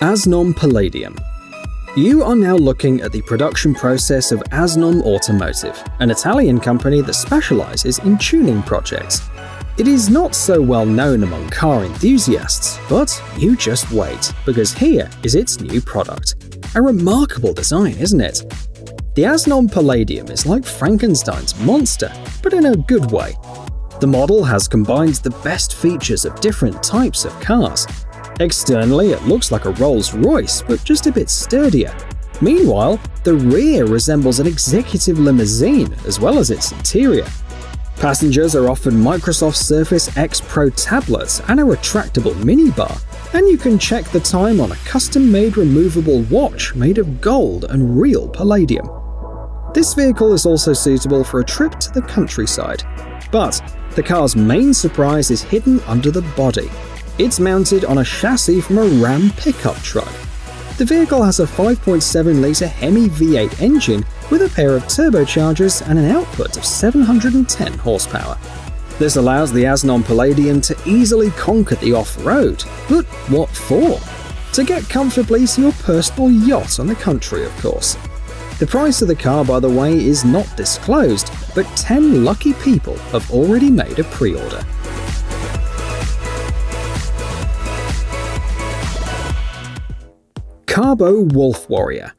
Asnom Palladium. You are now looking at the production process of Asnom Automotive, an Italian company that specializes in tuning projects. It is not so well known among car enthusiasts, but you just wait, because here is its new product. A remarkable design, isn't it? The Asnom Palladium is like Frankenstein's monster, but in a good way. The model has combined the best features of different types of cars. Externally, it looks like a Rolls-Royce, but just a bit sturdier. Meanwhile, the rear resembles an executive limousine, as well as its interior. Passengers are offered Microsoft Surface X Pro tablets and a retractable minibar, and you can check the time on a custom-made removable watch made of gold and real palladium. This vehicle is also suitable for a trip to the countryside. But the car's main surprise is hidden under the body. It's mounted on a chassis from a Ram pickup truck. The vehicle has a 5.7-litre Hemi V8 engine with a pair of turbochargers and an output of 710 horsepower. This allows the Asnom Palladium to easily conquer the off-road. But what for? To get comfortably to your personal yacht on the country, of course. The price of the car, by the way, is not disclosed, but 10 lucky people have already made a pre-order. Carbo Wolf Warrior.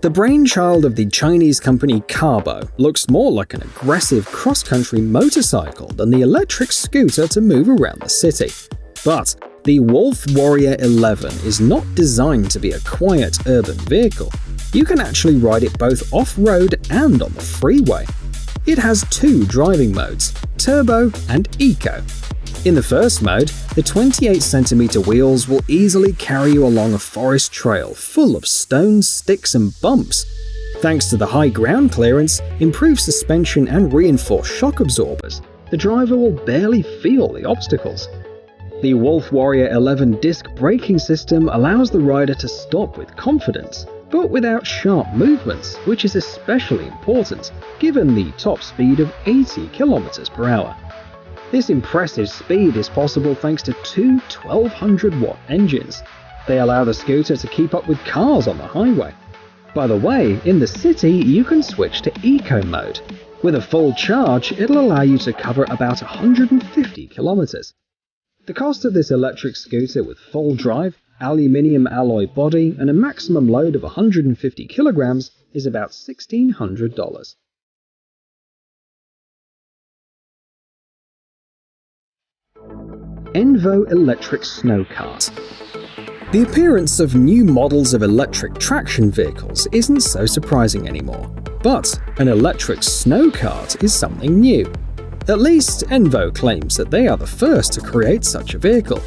The brainchild of the Chinese company Carbo looks more like an aggressive cross-country motorcycle than the electric scooter to move around the city. But the Wolf Warrior 11 is not designed to be a quiet urban vehicle. You can actually ride it both off-road and on the freeway. It has two driving modes, Turbo and Eco. In the first mode, the 28cm wheels will easily carry you along a forest trail full of stones, sticks and bumps. Thanks to the high ground clearance, improved suspension and reinforced shock absorbers, the driver will barely feel the obstacles. The Wolf Warrior 11 disc braking system allows the rider to stop with confidence, but without sharp movements, which is especially important given the top speed of 80 km/h. This impressive speed is possible thanks to two 1200-watt engines. They allow the scooter to keep up with cars on the highway. By the way, in the city you can switch to Eco mode. With a full charge, it'll allow you to cover about 150 kilometers. The cost of this electric scooter with full drive, aluminium alloy body and a maximum load of 150 kilograms is about $1,600. Envo Electric Snow Cart. The appearance of new models of electric traction vehicles isn't so surprising anymore, but an electric snow cart is something new. At least Envo claims that they are the first to create such a vehicle.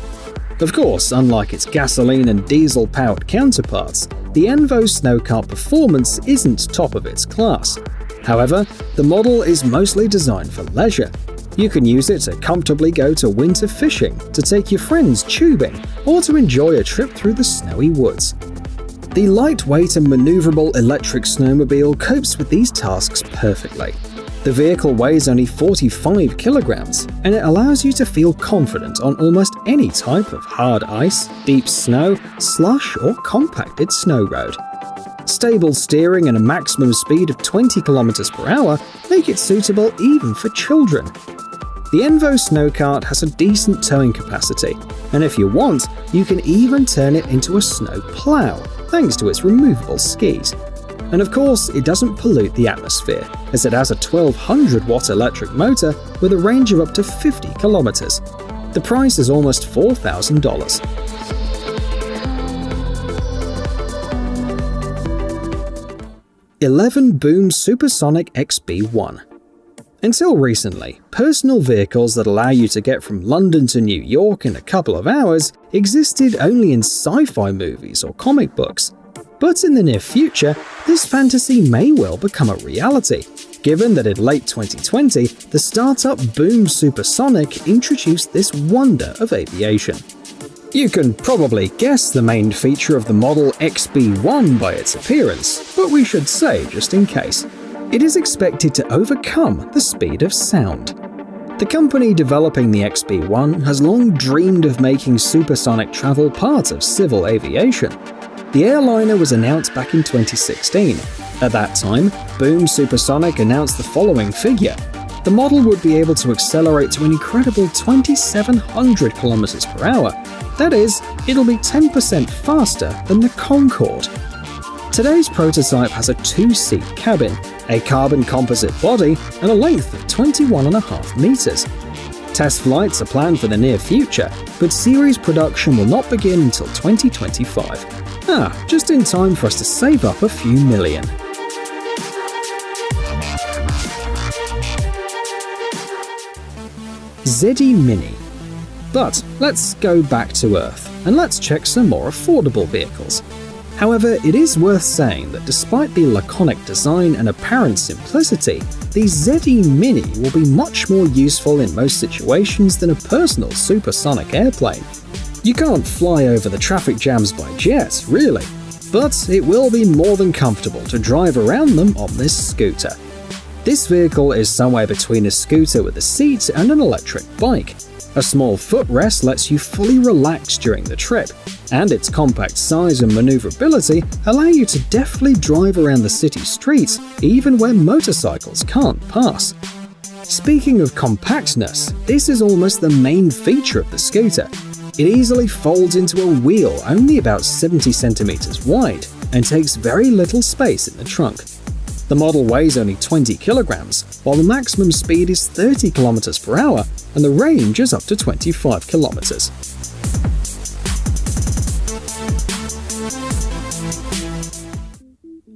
Of course, unlike its gasoline and diesel-powered counterparts, the Envo snowcart performance isn't top of its class. However, the model is mostly designed for leisure. You can use it to comfortably go to winter fishing, to take your friends tubing, or to enjoy a trip through the snowy woods. The lightweight and maneuverable electric snowmobile copes with these tasks perfectly. The vehicle weighs only 45 kilograms, and it allows you to feel confident on almost any type of hard ice, deep snow, slush, or compacted snow road. Stable steering and a maximum speed of 20 km/h make it suitable even for children. The Envo snowcart has a decent towing capacity, and if you want, you can even turn it into a snow plow, thanks to its removable skis. And of course, it doesn't pollute the atmosphere, as it has a 1200-watt electric motor with a range of up to 50 kilometers. The price is almost $4,000. Boom Supersonic XB1. Until recently, personal vehicles that allow you to get from London to New York in a couple of hours existed only in sci-fi movies or comic books. But in the near future, this fantasy may well become a reality, given that in late 2020, the startup Boom Supersonic introduced this wonder of aviation. You can probably guess the main feature of the model XB1 by its appearance, but we should say just in case. It is expected to overcome the speed of sound. The company developing the XB-1 has long dreamed of making supersonic travel part of civil aviation. The airliner was announced back in 2016. At that time, Boom Supersonic announced the following figure. The model would be able to accelerate to an incredible 2,700 km per hour. That is, it'll be 10% faster than the Concorde. Today's prototype has a 2-seat cabin, a carbon composite body, and a length of 21.5 meters. Test flights are planned for the near future, but series production will not begin until 2025. Just in time for us to save up a few million. ZD Mini. But let's go back to Earth, and let's check some more affordable vehicles. However, it is worth saying that despite the laconic design and apparent simplicity, the ZD Mini will be much more useful in most situations than a personal supersonic airplane. You can't fly over the traffic jams by jet, really, but it will be more than comfortable to drive around them on this scooter. This vehicle is somewhere between a scooter with a seat and an electric bike. A small footrest lets you fully relax during the trip, and its compact size and maneuverability allow you to deftly drive around the city streets even where motorcycles can't pass. Speaking of compactness, this is almost the main feature of the scooter. It easily folds into a wheel only about 70 centimeters wide and takes very little space in the trunk. The model weighs only 20 kilograms, while the maximum speed is 30 kilometers per hour and the range is up to 25 kilometers.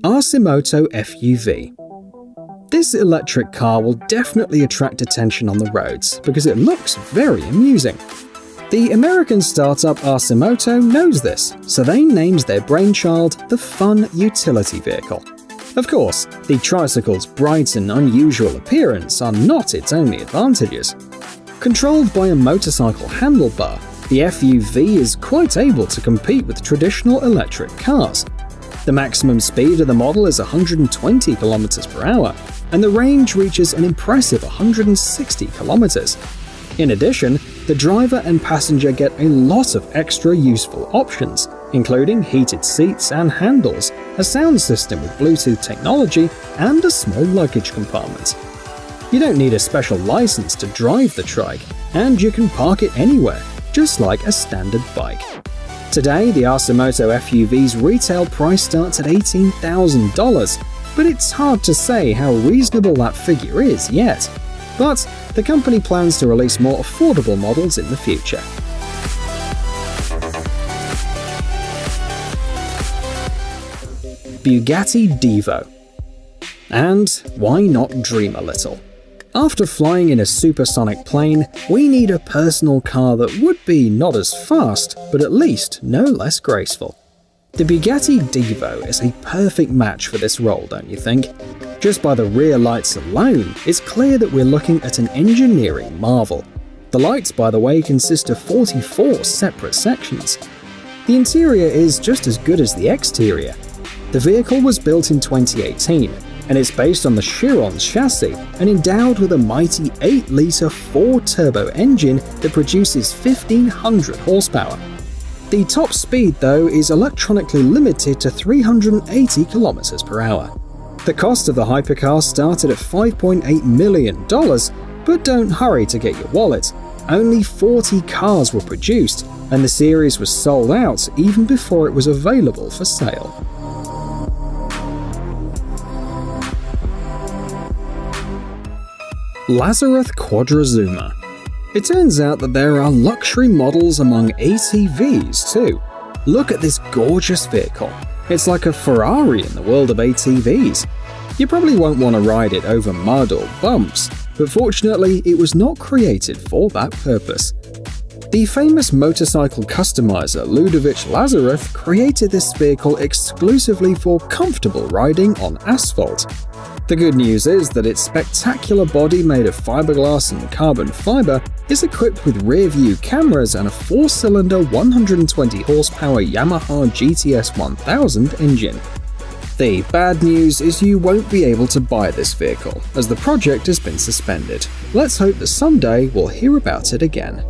Arcimoto FUV. This electric car will definitely attract attention on the roads because it looks very amusing. The American startup Arcimoto knows this, so they named their brainchild the Fun Utility Vehicle. Of course, the tricycle's bright and unusual appearance are not its only advantages. Controlled by a motorcycle handlebar, the FUV is quite able to compete with traditional electric cars. The maximum speed of the model is 120 km per hour, and the range reaches an impressive 160 km. In addition, the driver and passenger get a lot of extra useful options, including heated seats and handles, a sound system with Bluetooth technology, and a small luggage compartment. You don't need a special license to drive the trike, and you can park it anywhere, just like a standard bike. Today, the Arcimoto FUV's retail price starts at $18,000, but it's hard to say how reasonable that figure is yet. But the company plans to release more affordable models in the future. Bugatti Divo. And why not dream a little? After flying in a supersonic plane, we need a personal car that would be not as fast, but at least no less graceful. The Bugatti Divo is a perfect match for this role, don't you think? Just by the rear lights alone, it's clear that we're looking at an engineering marvel. The lights, by the way, consist of 44 separate sections. The interior is just as good as the exterior. The vehicle was built in 2018, and it's based on the Chiron's chassis and endowed with a mighty 8-litre 4-turbo engine that produces 1,500 horsepower. The top speed, though, is electronically limited to 380 km per hour. The cost of the hypercar started at $5.8 million, but don't hurry to get your wallet. Only 40 cars were produced, and the series was sold out even before it was available for sale. Lazarus Quadrazoomer. It turns out that there are luxury models among ATVs too. Look at this gorgeous vehicle. It's like a Ferrari in the world of ATVs. You probably won't want to ride it over mud or bumps, but fortunately it was not created for that purpose. The famous motorcycle customizer Ludovic Lazarus created this vehicle exclusively for comfortable riding on asphalt. The good news is that its spectacular body made of fiberglass and carbon fiber is equipped with rear-view cameras and a 4-cylinder 120 horsepower Yamaha GTS 1000 engine. The The bad news is you won't be able to buy this vehicle, as the project has been suspended. Let's hope that someday we'll hear about it again.